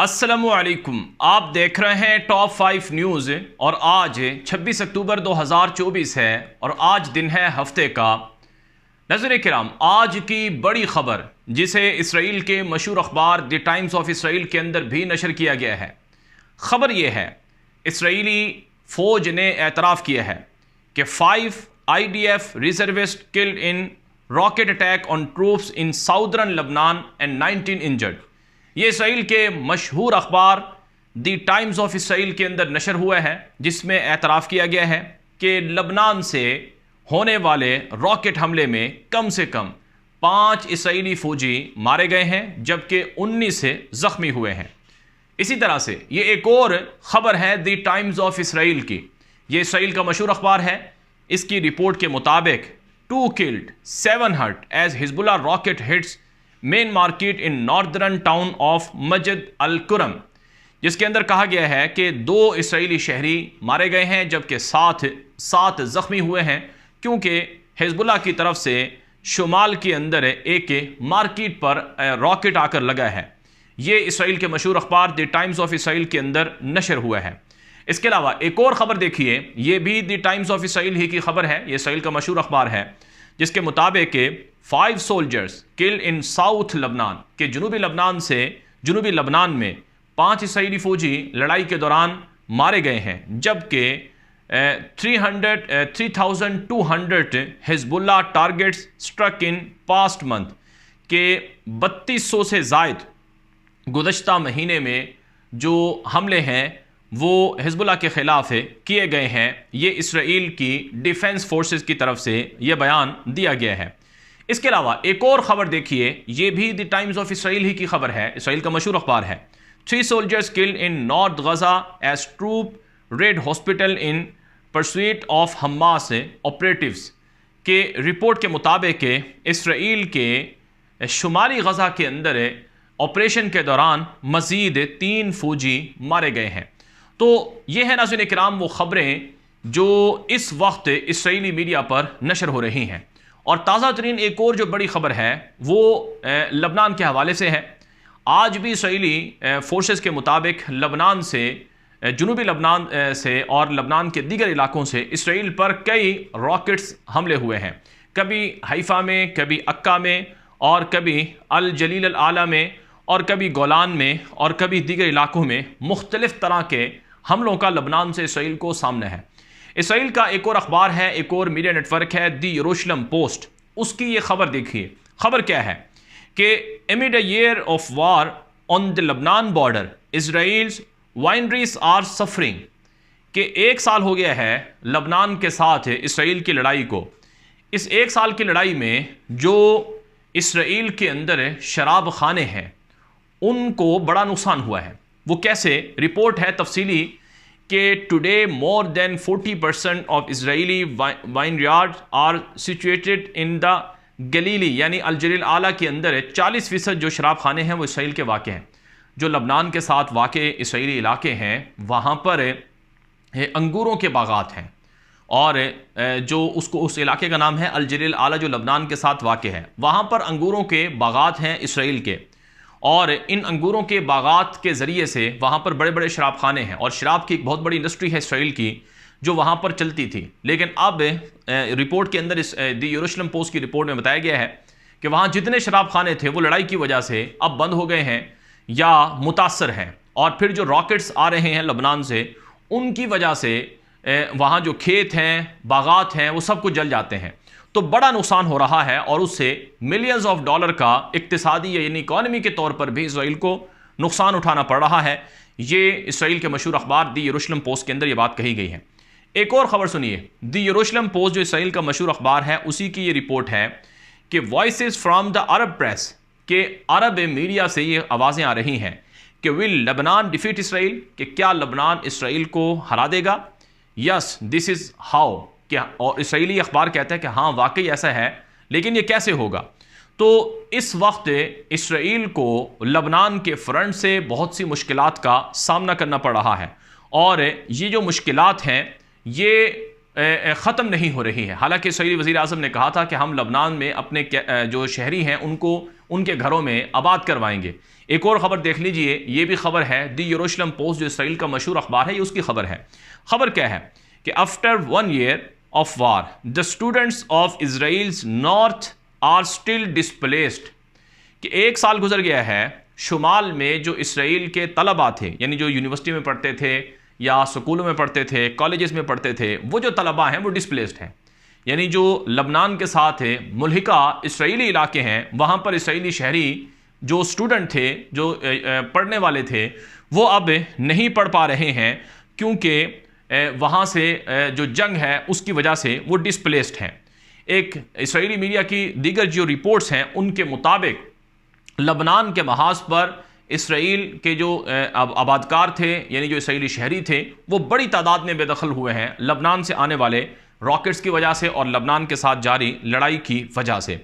अस्सलामुअलैकुम। आप देख रहे हैं टॉप 5 न्यूज़ और आज 26 अक्टूबर 2024 है और आज दिन है हफ्ते का। नज़र किराम, आज की बड़ी खबर जिसे इसराइल के मशहूर अखबार द टाइम्स ऑफ इसराइल के अंदर भी नशर किया गया है। खबर यह है, इसराइली फ़ौज ने एतराफ़ किया है कि 5 IDF reservists killed in rocket attack on troops in southern लबनान एंड 19 इंजर्ड। ये इसराइल के मशहूर अखबार द टाइम्स ऑफ इसराइल के अंदर नशर हुआ है, जिसमें एतराफ़ किया गया है कि लबनान से होने वाले रॉकेट हमले में कम से कम 5 इसराइली फ़ौजी मारे गए हैं, जबकि 19 से ज़ख्मी हुए हैं। इसी तरह से ये एक और ख़बर है द टाइम्स ऑफ इसराइल की। ये इसराइल का मशहूर अखबार है। इसकी रिपोर्ट के मुताबिक 2 killed 7 hurt as Hezbollah rocket hits main market in northern town of मस्जिद अल कुरम, जिसके अंदर कहा गया है कि 2 इसराइली शहरी मारे गए हैं, जबकि 7 ज़ख्मी हुए हैं, क्योंकि हिजबुल्लाह की तरफ से शुमाल के अंदर एक मार्केट पर रॉकेट आकर लगा है। ये इसराइल के मशहूर अखबार द टाइम्स ऑफ इसराइल के अंदर नशर हुआ है। इसके अलावा एक और ख़बर देखिए, ये भी द टाइम्स ऑफ इसराइल ही की खबर है। ये इसराइल का मशहूर अखबार है, जिसके मुताबिक 5 सोल्जर्स किल्ड इन साउथ लबनान, के जुनूबी लबनान में 5 इसराइली फौजी लड़ाई के दौरान मारे गए हैं, जबकि 3200 Hezbollah targets struck in past month, के 3200 से जायद गुज़श्ता महीने में जो हमले हैं वो हिजबुल्लाह के ख़िलाफ़ किए गए हैं। ये इसराइल की डिफेंस फोर्सेस की तरफ से यह बयान दिया गया है। इसके अलावा एक और ख़बर देखिए, ये भी द टाइम्स ऑफ इसराइल ही की खबर है। इसराइल का मशहूर अखबार है। 3 soldiers killed in north Gaza as troop raid hospital in pursuit of Hamas operatives, के रिपोर्ट के मुताबिक इसराइल के शुमाली गजा के अंदर ऑपरेशन के दौरान मज़ीद 3 फौजी मारे गए हैं। तो ये है नाज़रीन किराम वो ख़बरें जो इस वक्त इसराइली मीडिया पर नशर हो रही हैं। और ताज़ा तरीन एक और जो बड़ी ख़बर है वो लबनान के हवाले से है। आज भी इसराइली फोर्सेस के मुताबिक लबनान से, जुनूबी लबनान से और लबनान के दीगर इलाकों से इसराइल पर कई रॉकेट्स हमले हुए हैं। कभी हैफा में, कभी अक्का में, और कभी अल जलील अल आला में, और कभी गोलान में, और कभी दीगर इलाकों में मुख्तलिफ तरह के हमलों का लबनान से इसराइल को सामना है। इसराइल का एक और अखबार है, एक और मीडिया नेटवर्क है द यरूशलेम पोस्ट। उसकी ये खबर देखिए। खबर क्या है कि amid a year of war on the लबनान border Israel's wineries are suffering, कि 1 साल हो गया है लबनान के साथ इसराइल की लड़ाई को। इस 1 साल की लड़ाई में जो इसराइल के अंदर शराब खाने हैं उनको बड़ा नुकसान हुआ है। वो कैसे? रिपोर्ट है तफसीली कि today more than 40% of Israeli vineyard are situated in the Galilee, यानी अल जलील आला के अंदर 40% जो शराब खाने हैं वो इसराइल के वाक़े हैं। जो लबनान के साथ वाक़े इसराइली इलाके हैं वहाँ पर अंगूरों के बागात हैं, और जो उस इलाके का नाम है अल जलील आला जो लबनान के साथ वाक़े है। वहाँ पर अंगूरों के बागात हैं इसराइल के, और इन अंगूरों के बागात के ज़रिए से वहाँ पर बड़े बड़े शराब खाने हैं, और शराब की एक बहुत बड़ी इंडस्ट्री है इसराइल की जो वहाँ पर चलती थी। लेकिन अब रिपोर्ट के अंदर इस द यरूशलेम पोस्ट की रिपोर्ट में बताया गया है कि वहाँ जितने शराब खाने थे वो लड़ाई की वजह से अब बंद हो गए हैं या मुतासर हैं, और फिर जो रॉकेट्स आ रहे हैं लबनान से उनकी वजह से वहाँ जो खेत हैं, बागात हैं, वो सब कुछ जल जाते हैं। तो बड़ा नुकसान हो रहा है, और उससे मिलियंस ऑफ डॉलर का इक्तिसादी यानी इकॉनमी के तौर पर भी इसराइल को नुकसान उठाना पड़ रहा है। ये इसराइल के मशहूर अखबार द यरूशलेम पोस्ट के अंदर ये बात कही गई है। एक और ख़बर सुनिए। द यरूशलेम पोस्ट जो इसराइल का मशहूर अखबार है उसी की ये रिपोर्ट है कि voices from the Arab press, के अरब मीडिया से ये आवाज़ें आ रही हैं कि विल लबनान डिफीट इसराइल, कि क्या लबनान इसराइल को हरा देगा? यस दिस इज़ हाउ, क्या? और इसराइली अखबार कहता है कि हाँ वाकई ऐसा है, लेकिन ये कैसे होगा? तो इस वक्त इसराइल को लबनान के फ्रंट से बहुत सी मुश्किलात का सामना करना पड़ रहा है, और ये जो मुश्किलात हैं ये ख़त्म नहीं हो रही है। हालांकि इसराइली वज़ीर आज़म ने कहा था कि हम लबनान में अपने जो शहरी हैं उनको उनके घरों में आबाद करवाएंगे। एक और ख़बर देख लीजिए, ये भी खबर है दी यरूशलेम पोस्ट, जो इसराइल का मशहूर अखबार है, ये उसकी खबर है। खबर क्या है कि after 1 year of war the students of Israel's north are still displaced, कि 1 साल गुजर गया है, शुमाल में जो इसराइल के तलबा थे, यानी जो यूनिवर्सिटी में पढ़ते थे या स्कूलों में पढ़ते थे, कॉलेजेस में पढ़ते थे, वो जो तलबा हैं वो डिस्प्लेस्ड हैं। यानी जो लबनान के साथ मुल्हिका इसराइली इलाके हैं, वहाँ पर इसराइली शहरी जो स्टूडेंट थे, जो पढ़ने वाले थे, वो अब नहीं पढ़ पा रहे हैं, क्योंकि वहाँ से जो जंग है उसकी वजह से वो डिस्प्लेस्ड हैं। एक इसराइली मीडिया की दीगर जो रिपोर्ट्स हैं उनके मुताबिक लबनान के महाज पर इसराइल के जो आबादकार थे, यानी जो इसराइली शहरी थे, वो बड़ी तादाद में बेदखल हुए हैं लबनान से आने वाले रॉकेट्स की वजह से और लबनान के साथ जारी लड़ाई की वजह से।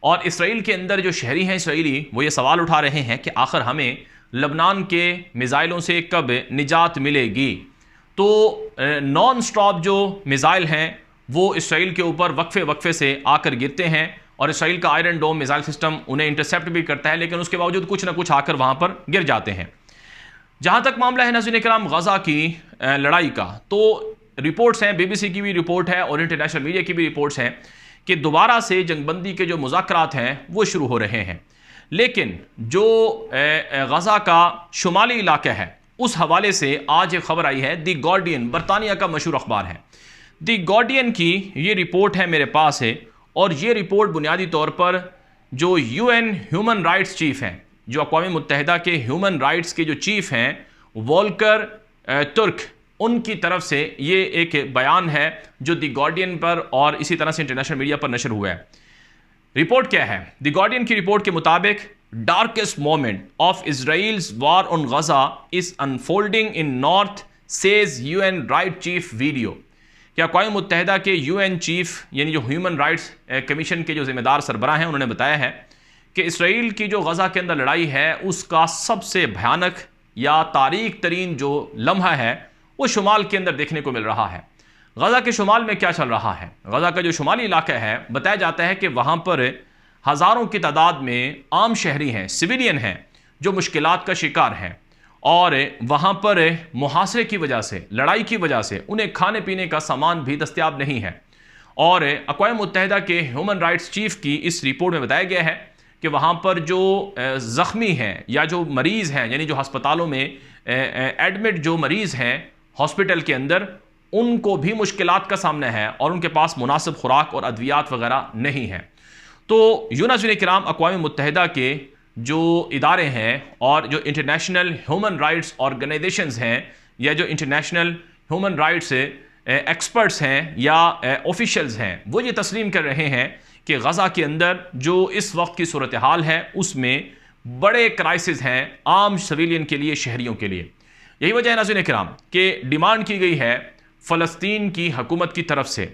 और इसराइल के अंदर जो शहरी हैं इसराइली, वो ये सवाल उठा रहे हैं कि आखिर हमें लबनान के मिज़ाइलों से कब निजात मिलेगी। तो नॉन स्टॉप जो मिज़ाइल हैं वो इसराइल के ऊपर वक्फे वक्फे से आकर गिरते हैं और इसराइल का आयरन डोम मिसाइल सिस्टम उन्हें इंटरसेप्ट भी करता है, लेकिन उसके बावजूद कुछ ना कुछ आकर वहां पर गिर जाते हैं। जहां तक मामला है नाज़रीन किराम गजा की लड़ाई का, तो रिपोर्ट्स हैं, BBC की भी रिपोर्ट है और इंटरनेशनल मीडिया की भी रिपोर्ट्स हैं कि दोबारा से जंगबंदी के जो मुज़ाकरात हैं वो शुरू हो रहे हैं। लेकिन जो गजा का शुमाली इलाका है उस हवाले से आज एक खबर आई है, दी गार्डियन, बरतानिया का मशहूर अखबार है, दी गार्डियन की ये रिपोर्ट है मेरे पास है। और ये रिपोर्ट बुनियादी तौर पर जो UN ह्यूमन राइट्स चीफ हैं, जो अक़वाम मुत्तहिदा के ह्यूमन राइट्स के जो चीफ हैं वोल्कर तुर्क, उनकी तरफ से ये एक बयान है जो द गार्डियन पर और इसी तरह से इंटरनेशनल मीडिया पर नशर हुआ है। रिपोर्ट क्या है? द गार्डियन की रिपोर्ट के मुताबिक darkest moment of Israel's war on Gaza is unfolding in north, says UN right chief video. क्या अक़वाम मुत्तहिदा के UN चीफ, यानी जो ह्यूमन राइट्स कमीशन के जो जिम्मेदार सरबराह हैं, उन्होंने बताया है कि इसराइल की जो गजा के अंदर लड़ाई है उसका सबसे भयानक या तारीख तरीन जो लम्हा है वो शुमाल के अंदर देखने को मिल रहा है। गजा के शुमाल में क्या चल रहा है? गजा का जो शुमाली इलाका है, बताया जाता है कि वहाँ पर हज़ारों की तादाद में आम शहरी हैं, सिविलियन हैं, जो मुश्किलात का शिकार हैं और वहाँ पर मुहासरे की वजह से, लड़ाई की वजह से उन्हें खाने पीने का सामान भी दस्तयाब नहीं है। और अक़वाम मुत्तहिदा के ह्यूमन राइट्स चीफ की इस रिपोर्ट में बताया गया है कि वहाँ पर जो ज़ख्मी हैं या जो मरीज़ हैं, यानी जो अस्पतालों में एडमिट जो मरीज़ हैं हॉस्पिटल के अंदर, उनको भी मुश्किलात का सामना है और उनके पास मुनासिब खुराक और अद्वियात वगैरह नहीं है। तो नाज़रीन किराम, अक़वाम मुत्तहिदा के जो इदारे हैं और जो इंटरनेशनल ह्यूमन राइट्स ऑर्गेनाइजेशंस हैं या जो इंटरनेशनल ह्यूमन राइट्स एक्सपर्ट्स हैं या ऑफिशियल्स हैं, वो ये तस्लीम कर रहे हैं कि गजा के अंदर जो इस वक्त की सूरत हाल है उसमें बड़े क्राइसिस हैं आम सिविलियन के लिए, शहरियों के लिए। यही वजह है नाज़रीन किराम कि डिमांड की गई है फ़लस्तीन की हुकूमत की तरफ से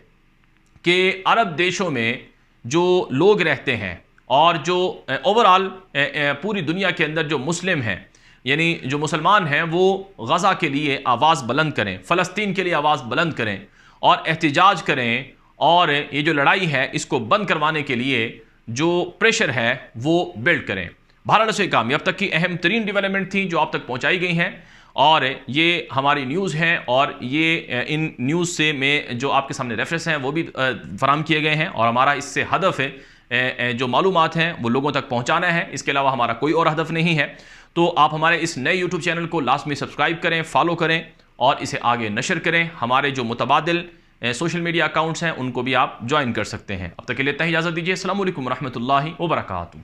कि अरब देशों में जो लोग रहते हैं और जो ओवरऑल पूरी दुनिया के अंदर जो मुस्लिम हैं, यानी जो मुसलमान हैं, वो गज़ा के लिए आवाज़ बुलंद करें, फ़लस्तीन के लिए आवाज़ बुलंद करें और एहतिजाज करें और ये जो लड़ाई है इसको बंद करवाने के लिए जो प्रेशर है वो बिल्ड करें। बहरहाल से काम अब तक की अहम तरीन डेवलपमेंट थी जो आप तक पहुँचाई गई हैं और ये हमारी न्यूज़ हैं और ये इन न्यूज़ से में जो आपके सामने रेफरेंस हैं वो भी फराहम किए गए हैं और हमारा इससे हदफ है जो मालूमात हैं वो लोगों तक पहुंचाना है। इसके अलावा हमारा कोई और हदफ नहीं है। तो आप हमारे इस नए YouTube चैनल को लाजमी सब्सक्राइब करें, फॉलो करें और इसे आगे नशर करें। हमारे जो मुतबादिल सोशल मीडिया अकाउंट्स हैं उनको भी आप ज्वाइन कर सकते हैं। अब तक के लिए इतना ही इजाज़त दीजिए। अस्सलामु अलैकुम रहमतुल्लाहि व बरकातुहू।